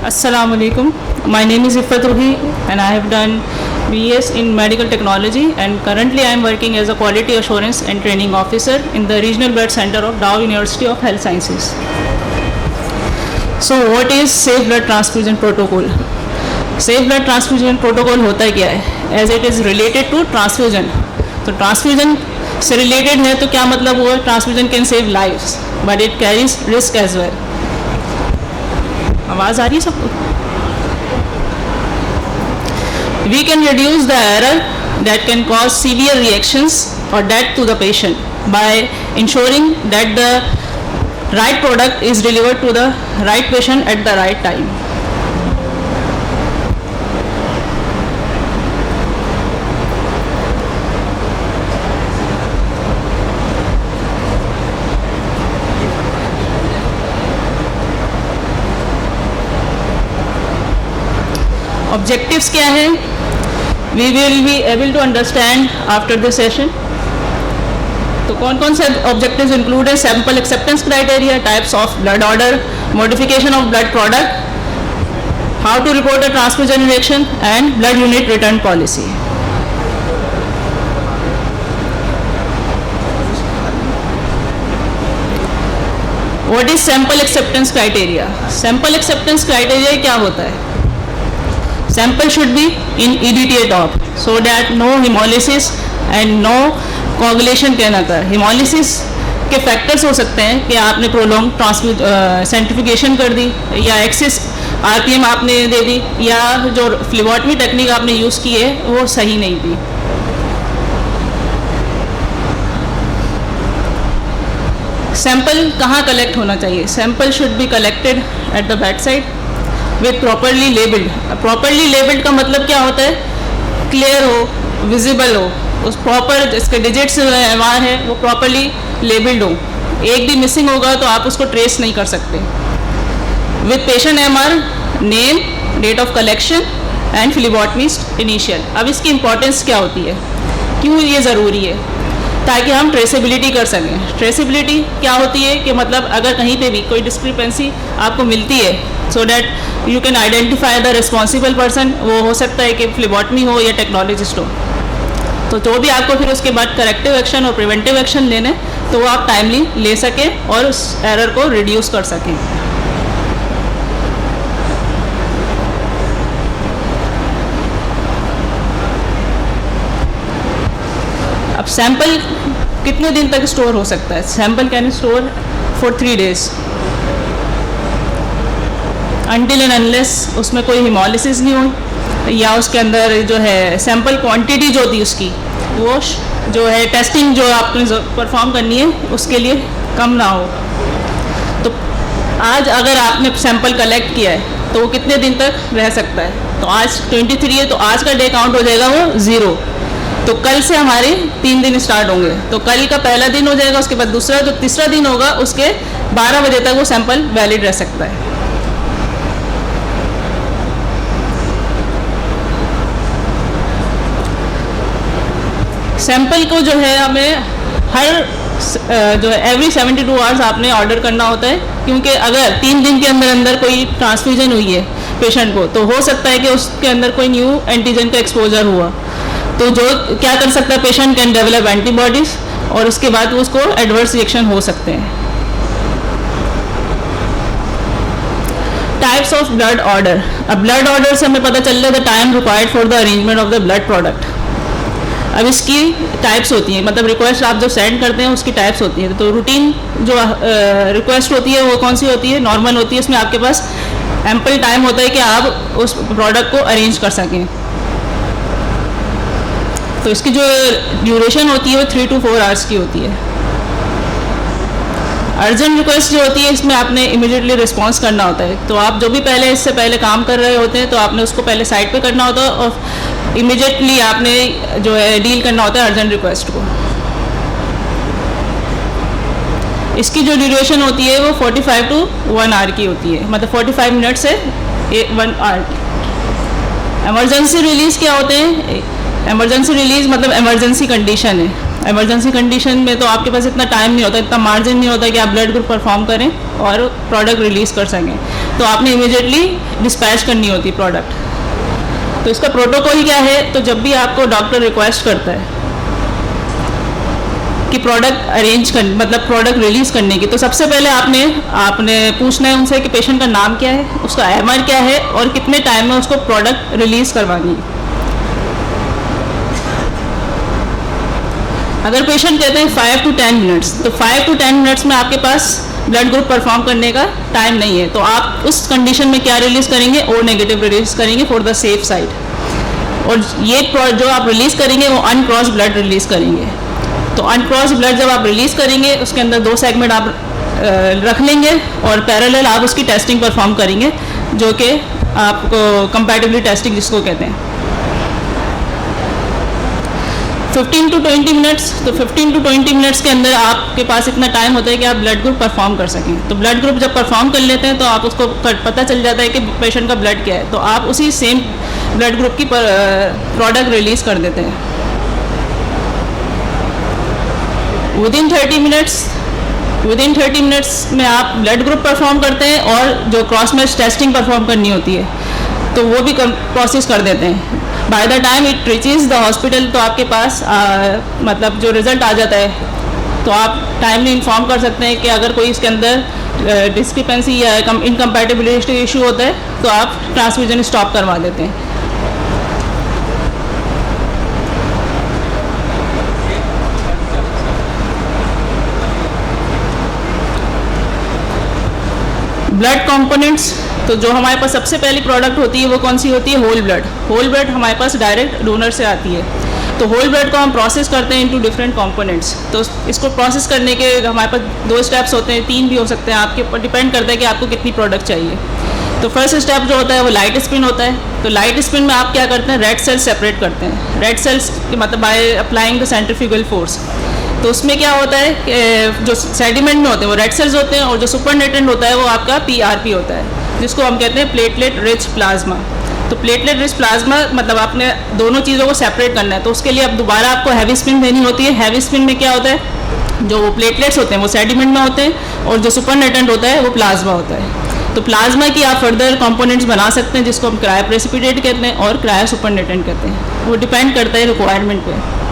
Assalamu alaikum. My name is Iffat Ruhi and I have done BS in Medical Technology, and currently I am working as a Quality Assurance and Training Officer in the Regional Blood Center of Dow University of Health Sciences. So what is Safe Blood Transfusion Protocol? Safe Blood Transfusion Protocol होता क्या है? As it is related to transfusion. तो transfusion से related है तो क्या मतलब हुआ? Transfusion can save lives, but it carries risk as well. आवाज़ आ रही है सबको? We can reduce the error that can cause severe reactions or death to the patient by ensuring that the right product is delivered to the right patient at the right time. Objectives क्या है? We will be able to understand after this session. तो कौन कौन से objectives include है? Sample acceptance criteria, types of blood order, modification of blood product, how to report a transfusion reaction, and blood unit return policy. What is sample acceptance criteria? Sample acceptance criteria क्या होता है? Sample should be in EDTA top so that no hemolysis and no coagulation can occur. Hemolysis के factors हो सकते हैं कि आपने prolong सेंट्रिफिकेशन कर दी या एक्सेस आरपीएम आपने दे दी या जो फ्लेबोटमी टेक्निक आपने यूज़ की है वो सही नहीं थी. सैंपल कहाँ कलेक्ट होना चाहिए? Sample should be collected at the bed side with properly labelled. Properly labelled का मतलब क्या होता है? क्लियर हो, विजिबल हो, उस प्रॉपर जिसके डिजिट्स एमआर है वो प्रॉपरली लेबल्ड हो. एक भी मिसिंग होगा तो आप उसको ट्रेस नहीं कर सकते. With patient MR, name, date of collection and phlebotomist initial. अब इसकी इंपॉर्टेंस क्या होती है, क्यों ये ज़रूरी है? ताकि हम ट्रेसेबिलिटी कर सकें. ट्रेसेबिलिटी क्या होती है कि मतलब अगर कहीं पे भी कोई डिस्क्रिपेंसी आपको मिलती है so that you can identify the responsible person. वो हो सकता है कि फ्लेबोटमी हो या टेक्नोलॉजिस्ट हो. तो जो भी आपको फिर उसके बाद करेक्टिव एक्शन और प्रिवेंटिव एक्शन लेने तो वो आप टाइमली ले सकें और उस एरर को रिड्यूस कर सकें. अब सैंपल कितने दिन तक स्टोर हो सकता है? Sample can store for 3 days until and unless उसमें कोई हिमोलिसिस नहीं हो या उसके अंदर जो है सैंपल क्वांटिटी जो होती है उसकी वो जो है टेस्टिंग जो आपने परफॉर्म करनी है उसके लिए कम ना हो. तो आज अगर आपने सैंपल कलेक्ट किया है तो वो कितने दिन तक रह सकता है? तो आज 23 है तो आज का डे काउंट हो जाएगा वो 0. तो कल से हमारे 3 दिन स्टार्ट होंगे. तो कल का पहला दिन हो जाएगा, उसके बाद दूसरा, जो तीसरा दिन होगा उसके 12 बजे तक वो सैंपल वैलिड रह सकता है. सैंपल को जो है हमें हर जो है एवरी 72 आवर्स आपने ऑर्डर करना होता है, क्योंकि अगर 3 दिन के अंदर अंदर कोई ट्रांसफ्यूजन हुई है पेशेंट को तो हो सकता है कि उसके अंदर कोई न्यू एंटीजन का एक्सपोजर हुआ. तो जो क्या कर सकता है, पेशेंट कैन डेवलप एंटीबॉडीज़ और उसके बाद उसको एडवर्स रिएक्शन हो सकते हैं. Types of blood order. अब ब्लड ऑर्डर से हमें पता चल रहा है the time required for the arrangement of the blood product. अब इसकी टाइप्स होती हैं, मतलब रिक्वेस्ट आप जो सेंड करते हैं उसकी टाइप्स होती है. तो रूटीन जो रिक्वेस्ट होती है वो कौन सी होती है? नॉर्मल होती है. इसमें आपके पास एम्पल टाइम होता है कि आप उस प्रोडक्ट को अरेंज कर सकें. तो इसकी जो ड्यूरेशन होती है वो 3 to 4 आवर्स की होती है. अर्जेंट रिक्वेस्ट जो होती है इसमें आपने इमीडिएटली रिस्पॉन्स करना होता है. तो आप जो भी पहले इससे पहले काम कर रहे होते हैं तो आपने उसको पहले साइट पे करना होता है और इमीडिएटली आपने जो है डील करना होता है अर्जेंट रिक्वेस्ट को. इसकी जो ड्यूरेशन होती है वो 45 to 1 hour की होती है, मतलब 45 मिनट से 1 hour की. एमरजेंसी रिलीज़ क्या होते हैं? एमरजेंसी रिलीज़ मतलब एमरजेंसी कंडीशन है. इमरजेंसी कंडीशन में तो आपके पास इतना टाइम नहीं होता, इतना मार्जिन नहीं होता कि आप ब्लड ग्रुप परफॉर्म करें और प्रोडक्ट रिलीज़ कर सकें. तो आपने इमीडिएटली डिस्पैच करनी होती है प्रोडक्ट। तो इसका प्रोटोकॉल क्या है, तो जब भी आपको डॉक्टर रिक्वेस्ट करता है कि प्रोडक्ट अरेंज कर, मतलब प्रोडक्ट रिलीज़ करने की, तो सबसे पहले आपने पूछना है उनसे कि पेशेंट का नाम क्या है, उसका एमआर क्या है और कितने टाइम में उसको प्रोडक्ट रिलीज़ करवानी है। अगर पेशेंट कहते हैं 5 to 10 मिनट्स, तो 5 to 10 मिनट्स में आपके पास ब्लड ग्रुप परफॉर्म करने का टाइम नहीं है, तो आप उस कंडीशन में क्या रिलीज़ करेंगे, ओ नेगेटिव रिलीज़ करेंगे फॉर द सेफ साइड। और ये जो आप रिलीज़ करेंगे वो अनक्रॉस ब्लड रिलीज़ करेंगे। तो अनक्रॉस ब्लड जब आप रिलीज़ करेंगे उसके अंदर 2 सेगमेंट आप रख लेंगे और पैरेलल आप उसकी टेस्टिंग परफॉर्म करेंगे, जो कि आपको कंपैटिबिलिटी टेस्टिंग जिसको कहते हैं। 15 to 20 मिनट्स, तो 15 to 20 मिनट्स के अंदर आपके पास इतना टाइम होता है कि आप ब्लड ग्रुप परफॉर्म कर सकें। तो ब्लड ग्रुप जब परफॉर्म कर लेते हैं तो आप उसको पता चल जाता है कि पेशेंट का ब्लड क्या है, तो आप उसी सेम ब्लड ग्रुप की प्रोडक्ट रिलीज़ कर देते हैं। विदिन 30 मिनट्स में आप ब्लड ग्रुप परफॉर्म करते हैं और जो क्रॉस मैच टेस्टिंग परफॉर्म करनी होती है तो वो भी प्रोसेस कर देते हैं। By the time it reaches the hospital, तो आपके पास मतलब जो रिज़ल्ट आ जाता है तो आप टाइमली इन्फॉर्म कर सकते हैं कि अगर कोई इसके अंदर डिस्क्रिपेंसी या इनकम्पैटिबिलिटी इशू होता है तो आप ट्रांसफ्यूजन स्टॉप करवा देते हैं। ब्लड कंपोनेंट्स, तो जो हमारे पास सबसे पहली प्रोडक्ट होती है वो कौन सी होती है, होल ब्लड। होल ब्लड हमारे पास डायरेक्ट डोनर से आती है। तो होल ब्लड को हम प्रोसेस करते हैं इनटू डिफरेंट कंपोनेंट्स। तो इसको प्रोसेस करने के हमारे पास 2 स्टेप्स होते हैं, 3 भी हो सकते हैं, आपके ऊपर डिपेंड करता है कि आपको कितनी प्रोडक्ट चाहिए। तो फर्स्ट स्टेप जो होता है वो लाइट स्पिन होता है। तो लाइट स्पिन में आप क्या करते हैं, रेड सेल्स सेपरेट करते हैं। रेड सेल्स मतलब by applying the centrifugal force. तो उसमें क्या होता है कि जो सेडिमेंट में होते हैं वो रेड सेल्स होते हैं और जो सुपरनेटेंट होता है वो आपका PRP होता है, जिसको हम कहते हैं प्लेटलेट रिच प्लाज्मा। तो प्लेटलेट रिच प्लाज्मा मतलब आपने दोनों चीज़ों को सेपरेट करना है, तो उसके लिए अब दोबारा आपको हैवी स्पिन देनी होती है। हैवी स्पिन में क्या होता है, जो प्लेटलेट्स होते हैं वो सेडिमेंट में होते हैं और जो सुपरनेटेंट होता है वो प्लाज्मा होता है। तो प्लाज्मा की आप फर्दर कंपोनेंट्स बना सकते हैं जिसको हम क्रायोप्रेसिपिटेट कहते हैं और क्रायो सुपरनेटेंट कहते हैं। वो डिपेंड करता है रिक्वायरमेंट पे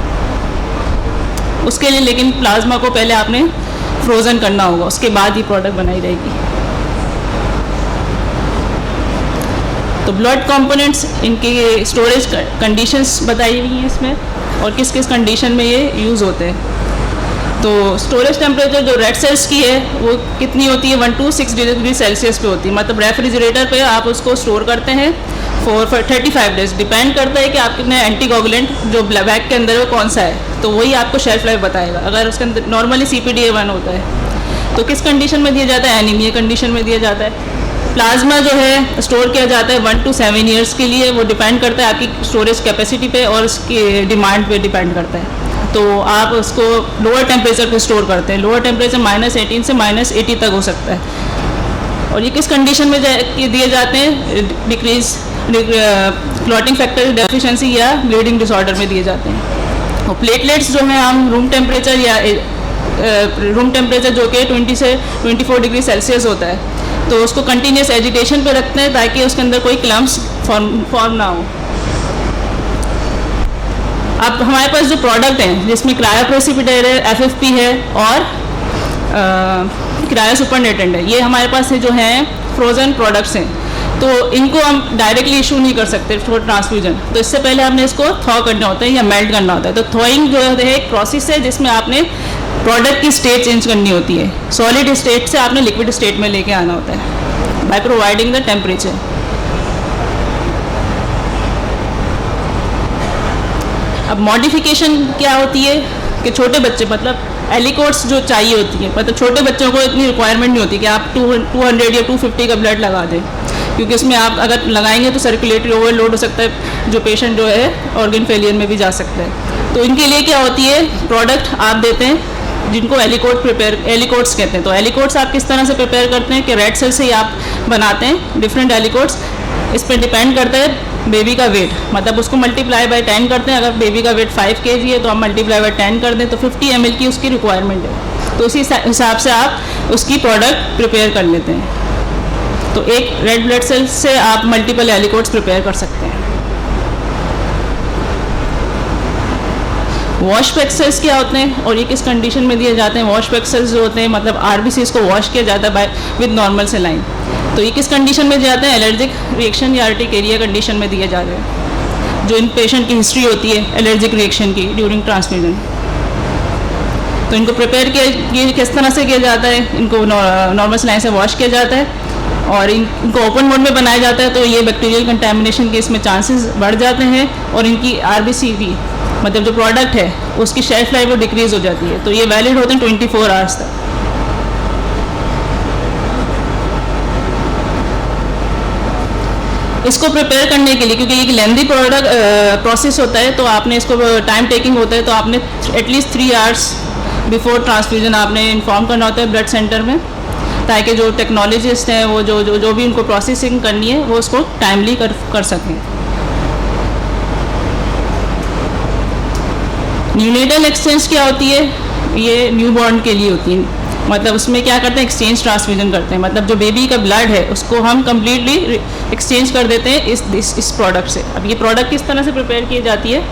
उसके लिए, लेकिन प्लाज्मा को पहले आपने फ्रोज़न करना होगा, उसके बाद ही प्रोडक्ट बनाई जाएगी। तो ब्लड कंपोनेंट्स, इनके स्टोरेज कंडीशंस बताई हुई हैं इसमें और किस किस कंडीशन में ये यूज़ होते हैं। तो स्टोरेज टेम्परेचर जो रेड सेल्स की है वो कितनी होती है, 1 to 6 डिग्री सेल्सियस पे होती है। मतलब रेफ्रिजरेटर पे आप उसको स्टोर करते हैं फॉर 35 डेज। डिपेंड करता है कि आपके एंटीकोगुलेंट जो बैग के अंदर है वो कौन सा है, तो वही आपको शेल्फ लाइफ बताएगा। अगर उसके अंदर नॉर्मली CPDA1 होता है तो किस कंडीशन में दिया जाता है, एनीमिया कंडीशन में दिया जाता है। प्लाज्मा जो है स्टोर किया जाता है 1 to 7 ईयर्स के लिए। वो डिपेंड करता है आपकी स्टोरेज कैपेसिटी पे और उसकी डिमांड पे डिपेंड करता है। तो आप उसको लोअर टेम्परेचर पे स्टोर करते हैं। लोअर टेम्परेचर -18 से -80 तक हो सकता है। और ये किस कंडीशन में दिए जाते हैं, डिक्रीज क्लॉटिंग फैक्टर डेफिशिएंसी या ब्लीडिंग डिसऑर्डर में दिए जाते हैं। और प्लेटलेट्स जो हैं हम रूम टेम्परेचर जो कि 20 से 24 डिग्री सेल्सियस होता है, तो उसको कंटिन्यूस एजिटेशन पे रखते हैं ताकि उसके अंदर कोई क्लम्प्स फॉर्म ना हो। अब हमारे पास जो प्रोडक्ट हैं जिसमें क्रायोप्रेसिपिटेट है, FFP है और क्रायो सुपरनेटेंट है, ये हमारे पास जो हैं फ्रोज़न प्रोडक्ट्स हैं। तो इनको हम डायरेक्टली इशू नहीं कर सकते फॉर ट्रांसफ्यूजन। तो इससे पहले आपने इसको थॉ करना होता है या मेल्ट करना होता है। तो थॉइंग जो है एक प्रोसेस है जिसमें आपने प्रोडक्ट की स्टेट चेंज करनी होती है। सॉलिड स्टेट से आपने लिक्विड स्टेट में लेके आना होता है बाय प्रोवाइडिंग द टेम्परेचर। अब मॉडिफिकेशन क्या होती है कि छोटे बच्चे मतलब एलिकोट्स जो चाहिए होती है, मतलब छोटे बच्चों को इतनी रिक्वायरमेंट नहीं होती कि आप 200 या 250 का ब्लड लगा दें, क्योंकि इसमें आप अगर लगाएंगे तो सर्कुलेटरी ओवरलोड हो सकता है, जो पेशेंट जो है ऑर्गन फेलियर में भी जा सकता है। तो इनके लिए क्या होती है, प्रोडक्ट आप देते हैं जिनको एलिकोट्स कहते हैं। तो एलिकोट्स आप किस तरह से प्रिपेयर करते हैं कि रेड सेल से ही आप बनाते हैं डिफरेंट एलिकोट्स। इस पर डिपेंड करता है बेबी का वेट, मतलब उसको मल्टीप्लाई बाय 10 करते हैं। अगर बेबी का वेट 5 kg है तो आप मल्टीप्लाई बाय 10 कर दें तो 50 ml की उसकी रिक्वायरमेंट है। तो उसी हिसाब से आप उसकी प्रोडक्ट प्रिपेयर कर लेते हैं। तो एक रेड ब्लड सेल से आप मल्टीपल एलिकोड्स प्रिपेयर कर सकते हैं। वॉश पैक सेल्स क्या होते हैं और ये किस कंडीशन में दिए जाते हैं? वॉश पैक सेल्स जो होते हैं मतलब आरबीसीज को वॉश किया जाता है विद नॉर्मल सेलाइन। तो ये किस कंडीशन में जाते हैं? एलर्जिक रिएक्शन या अर्टिकेरिया कंडीशन में दिए जाते हैं, जो इन पेशेंट की हिस्ट्री होती है एलर्जिक रिएक्शन की ड्यूरिंग ट्रांसफ्यूजन। तो इनको प्रिपेयर किया किस तरह से किया जाता है? इनको नॉर्मल सेलाइन से वॉश किया जाता है और इनको ओपन मोड में बनाया जाता है, तो ये बैक्टीरियल कंटेमिनेशन के इसमें चांसेस बढ़ जाते हैं और इनकी आरबीसी भी मतलब जो प्रोडक्ट है उसकी शेल्फ लाइफ वो डिक्रीज हो जाती है। तो ये वैलिड होते हैं 24 आवर्स तक। इसको प्रिपेयर करने के लिए, क्योंकि एक लेंदी प्रोसेस होता है, तो आपने इसको टाइम टेकिंग होता है, तो आपने एटलीस्ट 3 आवर्स बिफोर ट्रांसफ्यूजन आपने इन्फॉर्म करना होता है ब्लड सेंटर में, ताकि जो टेक्नोलॉजिस्ट हैं वो जो भी उनको प्रोसेसिंग करनी है वो उसको टाइमली कर सकें। न्यूनेटल एक्सचेंज क्या होती है? ये न्यूबॉर्न के लिए होती है। मतलब उसमें क्या करते हैं? एक्सचेंज ट्रांसफ्यूजन करते हैं। मतलब जो बेबी का ब्लड है उसको हम कम्प्लीटली एक्सचेंज कर देते हैं इस प्रोडक्ट से। अब ये प्रोडक्ट किस तरह से प्रिपेयर की जाती है?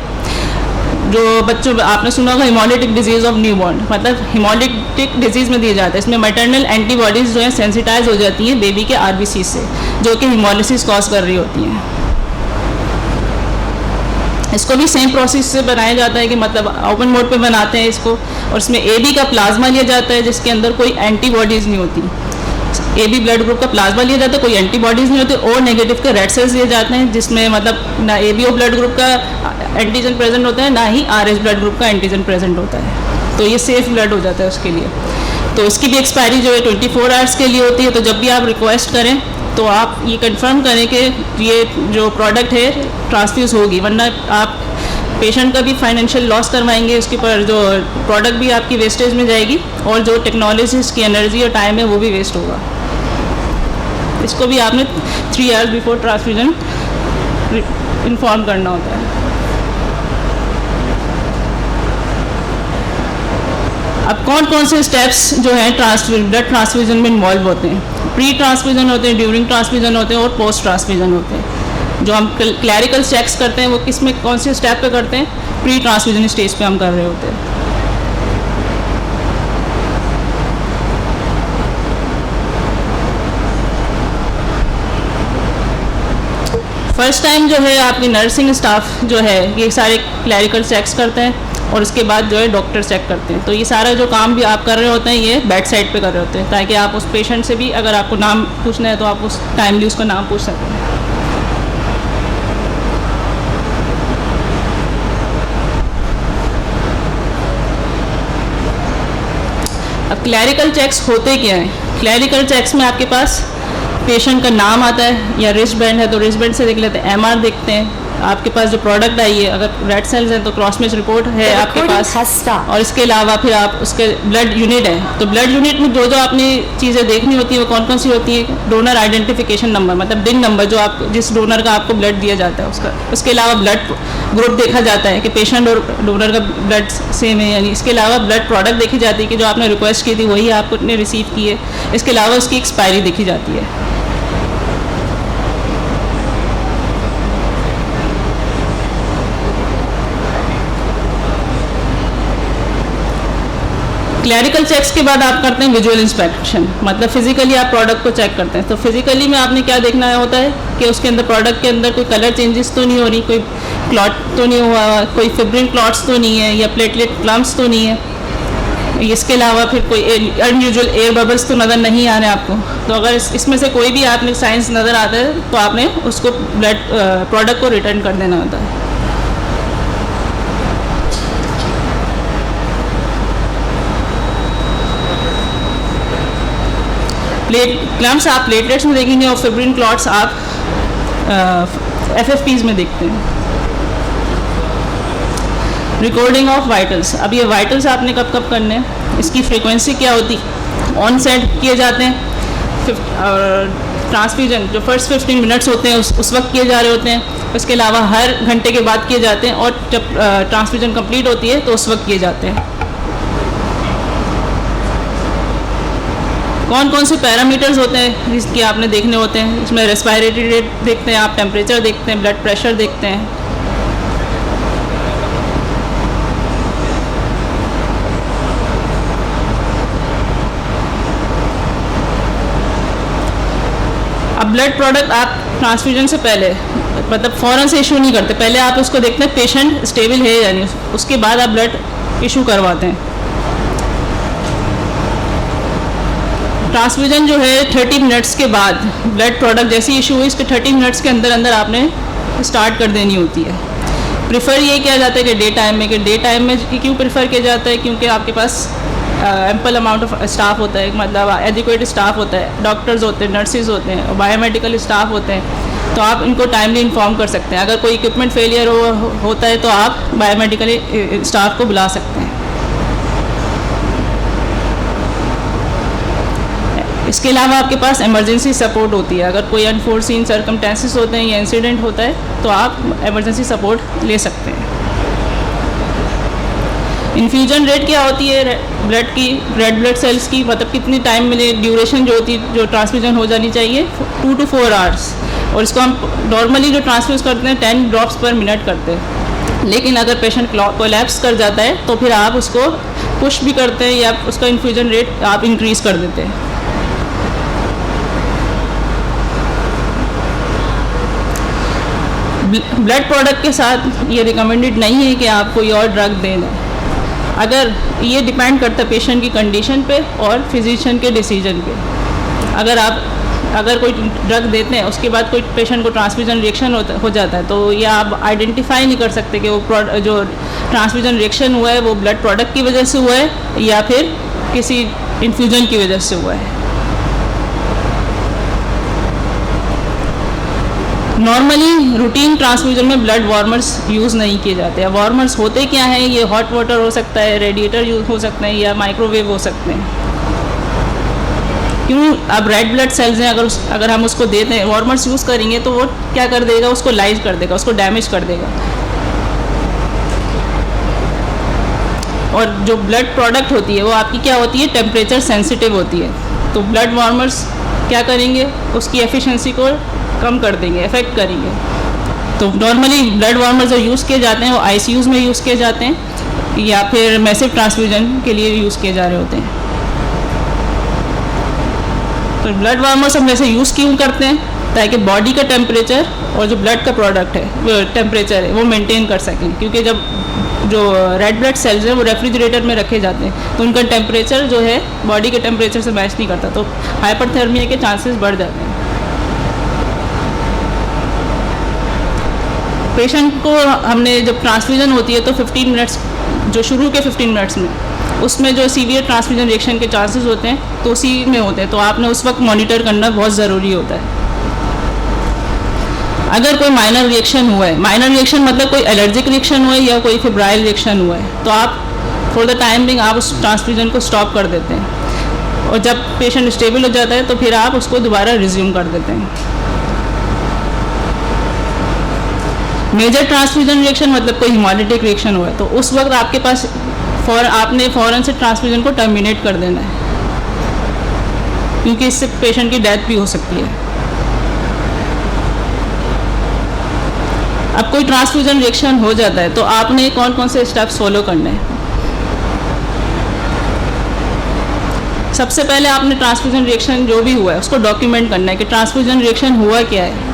जो बच्चों आपने सुना होगा हिमोलिटिक डिजीज़ ऑफ न्यूबॉर्न, मतलब हिमोलिटिक डिजीज़ में दिया जाता है। इसमें मैटरनल एंटीबॉडीज़ जो है सेंसिटाइज हो जाती हैं बेबी के आरबीसी से, जो कि हिमोलिसिस कॉज कर रही होती हैं। इसको भी सेम प्रोसेस से बनाया जाता है कि मतलब ओपन मोड पे बनाते हैं इसको, और इसमें एबी का प्लाज्मा लिया जाता है जिसके अंदर कोई एंटीबॉडीज़ नहीं होती। एबी ब्लड ग्रुप का प्लाज्मा लिया जाता है, कोई एंटीबॉडीज़ नहीं होती। और नेगेटिव के रेड सेल्स लिए जाते हैं जिसमें मतलब ना एबीओ ब्लड ग्रुप का एंटीजन प्रेजेंट होता है, ना ही आरएच ब्लड ग्रुप का एंटीजन प्रेजेंट होता है। तो ये सेफ ब्लड हो जाता है उसके लिए। तो इसकी भी एक्सपायरी जो है 24 आवर्स के लिए होती है। तो जब भी आप रिक्वेस्ट करें तो आप ये कंफर्म करें कि ये जो प्रोडक्ट है ट्रांसफ्यूज़ होगी, वरना आप पेशेंट का भी फाइनेंशियल लॉस करवाएंगे, उसके पर जो प्रोडक्ट भी आपकी वेस्टेज में जाएगी और जो टेक्नोलॉजिस्ट की एनर्जी और टाइम है वो भी वेस्ट होगा। इसको भी आपने 3 आवर्स बिफोर ट्रांसफ्यूजन इन्फॉर्म करना होता है। अब कौन कौन से स्टेप्स जो हैं ब्लड ट्रांसफ्यूजन में इन्वॉल्व होते हैं? प्री ट्रांसफ्यूजन होते हैं, ड्यूरिंग ट्रांसफ्यूजन होते हैं और पोस्ट ट्रांसफ्यूजन होते हैं। जो हम क्लैरिकल चेक्स करते हैं वो किस में कौन से स्टेप पे करते हैं? प्री ट्रांसफ्यूजन स्टेज पे हम कर रहे होते हैं। फर्स्ट टाइम जो है आपकी नर्सिंग स्टाफ जो है ये सारे क्लैरिकल चेक्स करते हैं और उसके बाद जो है डॉक्टर चेक करते हैं। तो ये सारा जो काम भी आप कर रहे होते हैं ये बेड साइड पे कर रहे होते हैं, ताकि आप उस पेशेंट से भी अगर आपको नाम पूछना है तो आप उस टाइमली उसका नाम पूछ सकें। अब क्लैरिकल चेक्स होते क्या हैं? क्लैरिकल चेक्स में आपके पास पेशेंट का नाम आता है, या रिस्ट बैंड है तो रिस्ट बैंड से देख लेते हैं, एमआर देखते हैं, आपके पास जो प्रोडक्ट आई है अगर रेड सेल्स हैं तो क्रॉस मैच रिपोर्ट है आपके पास, और इसके अलावा फिर आप उसके ब्लड यूनिट है। तो ब्लड यूनिट में जो आपने चीज़ें देखनी होती है वो कौन कौन सी होती है? डोनर आइडेंटिफिकेशन नंबर, मतलब डिन नंबर, जो आप जिस डोनर का आपको ब्लड दिया जाता है उसका। उसके अलावा ब्लड ग्रुप देखा जाता है कि पेशेंट और डोनर का ब्लड सेम है, यानी इसके अलावा ब्लड प्रोडक्ट देखी जाती है कि जो आपने रिक्वेस्ट की थी वही आपने रिसीव की है। इसके अलावा उसकी एक्सपायरी देखी जाती है। क्लैरिकल चेक्स के बाद आप करते हैं विजुअल इंस्पेक्शन, मतलब फिजिकली आप प्रोडक्ट को चेक करते हैं। तो फिजिकली में आपने क्या देखना होता है कि उसके अंदर प्रोडक्ट के अंदर कोई कलर चेंजेस तो नहीं हो रही, कोई क्लॉट तो नहीं हुआ, कोई फिब्रिन क्लॉट्स तो नहीं है, या प्लेटलेट क्लम्प्स तो नहीं है। इसके अलावा फिर कोई अनयूजुअल एयर बबल्स तो नज़र नहीं आ रहे आपको। तो अगर इसमें से कोई भी आपने साइंस नज़र आता है तो आपने उसको ब्लड प्रोडक्ट को रिटर्न कर देना होता है। क्लम्प्स आप प्लेटलेट्स में देखेंगे और फिब्रिन क्लॉट्स आप एफएफपीज में देखते हैं। रिकॉर्डिंग ऑफ वाइटल्स, अब ये वाइटल्स आपने कब कब करने हैं, इसकी फ्रीक्वेंसी क्या होती? ऑन सेट किए जाते हैं, और ट्रांसफ्यूजन जो फर्स्ट 15 मिनट्स होते हैं उस वक्त किए जा रहे होते हैं। इसके अलावा हर घंटे के बाद किए जाते हैं, और जब ट्रांसफ्यूजन कंप्लीट होती है तो उस वक्त किए जाते हैं। कौन कौन से पैरामीटर्स होते हैं जिसके आपने देखने होते हैं? इसमें रेस्पिरेटरी रेट देखते हैं आप, टेम्परेचर देखते हैं, ब्लड प्रेशर देखते हैं। अब ब्लड प्रोडक्ट आप ट्रांसफ्यूजन से पहले मतलब फ़ौरन से इशू नहीं करते, पहले आप उसको देखते हैं पेशेंट स्टेबल है या नहीं, उसके बाद आप ब्लड इशू करवाते हैं। ट्रांसफ्यूजन जो है 30 मिनट्स के बाद ब्लड प्रोडक्ट जैसी इशू हुई इसके 30 मिनट्स के अंदर अंदर आपने स्टार्ट कर देनी होती है। प्रेफर ये किया जाता है कि डे टाइम में, क्यों प्रेफर किया जाता है? क्योंकि आपके पास एम्पल अमाउंट ऑफ स्टाफ होता है, मतलब एडिक्वेट स्टाफ होता है, डॉक्टर्स होते हैं, नर्सेज होते हैं, बायोमेडिकल स्टाफ होते हैं, तो आप इनको टाइमली इन्फॉर्म कर सकते हैं। अगर कोई इक्विपमेंट फेलियर होता है तो आप बायोमेडिकल स्टाफ को बुला सकते हैं। इसके अलावा आपके पास इमरजेंसी सपोर्ट होती है, अगर कोई अनफोर्सीन सर्कमस्टेंसेस होते हैं या इंसिडेंट होता है तो आप इमरजेंसी सपोर्ट ले सकते हैं। इन्फ्यूजन रेट क्या होती है ब्लड की, रेड ब्लड सेल्स की, मतलब कितनी टाइम में ड्यूरेशन जो होती है जो ट्रांसफ्यूजन हो जानी चाहिए 2 to 4 आवर्स, और इसको हम नॉर्मली जो ट्रांसफ्यूज करते हैं 10 ड्रॉप्स पर मिनट करते हैं। लेकिन अगर पेशेंट कोलैप्स कर जाता है तो फिर आप उसको पुश भी करते हैं या उसका इन्फ्यूजन रेट आप इंक्रीज़ कर देते हैं। ब्लड प्रोडक्ट के साथ ये रिकमेंडेड नहीं है कि आप कोई और ड्रग दें। अगर ये डिपेंड करता है पेशेंट की कंडीशन पे और फिजिशियन के डिसीजन पे। अगर कोई ड्रग देते हैं उसके बाद कोई पेशेंट को ट्रांसफ्यूजन रिएक्शन हो जाता है तो ये आप आइडेंटिफाई नहीं कर सकते कि वो जो ट्रांसफ्यूजन रिएक्शन हुआ है वो ब्लड प्रोडक्ट की वजह से हुआ है या फिर किसी इन्फ्यूजन की वजह से हुआ है। नॉर्मली रूटीन ट्रांसफ्यूजन में ब्लड वार्मर्स यूज़ नहीं किए जाते हैं। वार्मर्स होते क्या हैं? ये हॉट वाटर हो सकता है, रेडिएटर यूज हो सकते हैं या माइक्रोवेव हो सकते हैं। क्यों? अब रेड ब्लड सेल्स हैं, अगर हम उसको देते हैं वार्मर्स यूज़ करेंगे तो वो क्या कर देगा? उसको लाइज कर देगा, उसको डैमेज कर देगा। और जो ब्लड प्रोडक्ट होती है वो आपकी क्या होती है? टेम्परेचर सेंसिटिव होती है। तो ब्लड वार्मर्स क्या करेंगे? उसकी एफिशिएंसी को कम कर देंगे, इफेक्ट करेंगे। तो नॉर्मली ब्लड वार्मर जो यूज़ किए जाते हैं वो आईसीयूज़ में यूज़ किए जाते हैं या फिर मैसिव ट्रांसफ्यूजन के लिए यूज़ किए जा रहे होते हैं। तो ब्लड वार्मर्स हम वैसे यूज़ क्यों करते हैं? ताकि बॉडी का टेम्परेचर और जो ब्लड का प्रोडक्ट है वो टेम्परेचर है वो मेंटेन कर सकें, क्योंकि जब जो रेड ब्लड सेल्स हैं वो रेफ्रिजरेटर में रखे जाते हैं तो उनका टेम्परेचर जो है बॉडी के टेम्परेचर से मैच नहीं करता, तो हाइपरथर्मिया के चांसेस बढ़ जाते हैं। पेशेंट को हमने जब ट्रांसफ्यूजन होती है तो 15 मिनट्स जो शुरू के 15 मिनट्स में उसमें जो सीवियर ट्रांसफ्यूजन रिएक्शन के चांसेस होते हैं तो उसी में होते हैं, तो आपने उस वक्त मॉनिटर करना बहुत ज़रूरी होता है। अगर कोई माइनर रिएक्शन हुआ है, माइनर रिएक्शन मतलब कोई एलर्जिक रिएक्शन हुआ है या कोई फेब्राइल रिएक्शन हुआ है, तो आप फॉर द टाइम बिंग आप उस ट्रांसफ्यूजन को स्टॉप कर देते हैं और जब पेशेंट स्टेबल हो जाता है तो फिर आप उसको दोबारा रिज्यूम कर देते हैं। मेजर ट्रांसफ्यूजन रिएक्शन मतलब कोई हिमोलिटिक रिएक्शन हुआ है तो उस वक्त आपके पास आपने फ़ौरन से ट्रांसफ्यूजन को टर्मिनेट कर देना है, क्योंकि इससे पेशेंट की डेथ भी हो सकती है। अब कोई ट्रांसफ्यूजन रिएक्शन हो जाता है तो आपने कौन कौन से स्टेप्स फॉलो करने हैं? सबसे पहले आपने ट्रांसफ्यूजन रिएक्शन जो भी हुआ है उसको डॉक्यूमेंट करना है कि ट्रांसफ्यूजन रिएक्शन हुआ क्या है।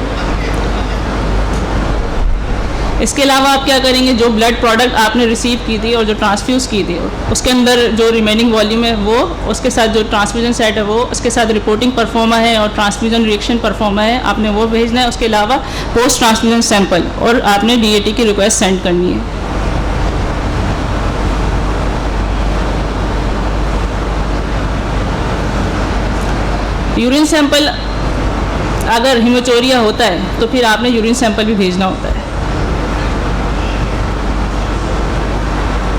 इसके अलावा आप क्या करेंगे? जो ब्लड प्रोडक्ट आपने रिसीव की थी और जो ट्रांसफ्यूज़ की थी उसके अंदर जो रिमेनिंग वॉल्यूम है वो उसके साथ जो ट्रांसफ्यूजन सेट है वो उसके साथ रिपोर्टिंग परफॉर्मा है और ट्रांसफ्यूजन रिएक्शन परफॉर्मा है, आपने वो भेजना है। उसके अलावा पोस्ट ट्रांसफ्यूजन सैंपल और आपने डीएटी की रिक्वेस्ट सेंड करनी है। यूरिन सैंपल अगर हीमोचोरिया होता है तो फिर आपने यूरिन सैंपल भी भेजना होता है।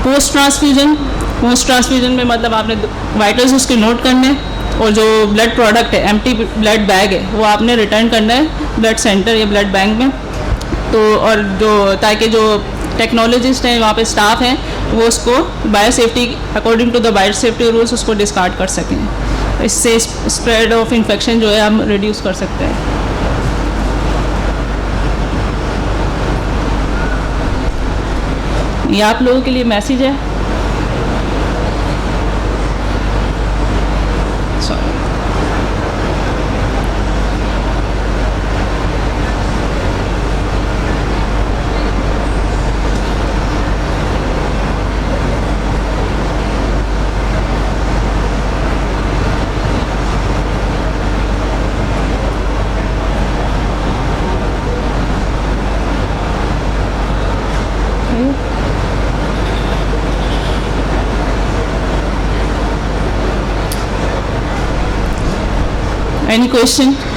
पोस्ट ट्रांसफ्यूजन में मतलब आपने वाइटल्स उसके नोट करने और जो ब्लड प्रोडक्ट है एम्प्टी ब्लड बैग है वो आपने रिटर्न करना है ब्लड सेंटर या ब्लड बैंक में। तो और जो ताकि जो टेक्नोलॉजिस्ट हैं वहाँ पे स्टाफ हैं वो उसको biosafety according to the biosafety rules उसको डिस्कार्ड कर सकें। इससे स्प्रेड ऑफ इन्फेक्शन जो है हम रिड्यूस कर सकते हैं। ये आप लोगों के लिए मैसेज है। सॉरी। Any question?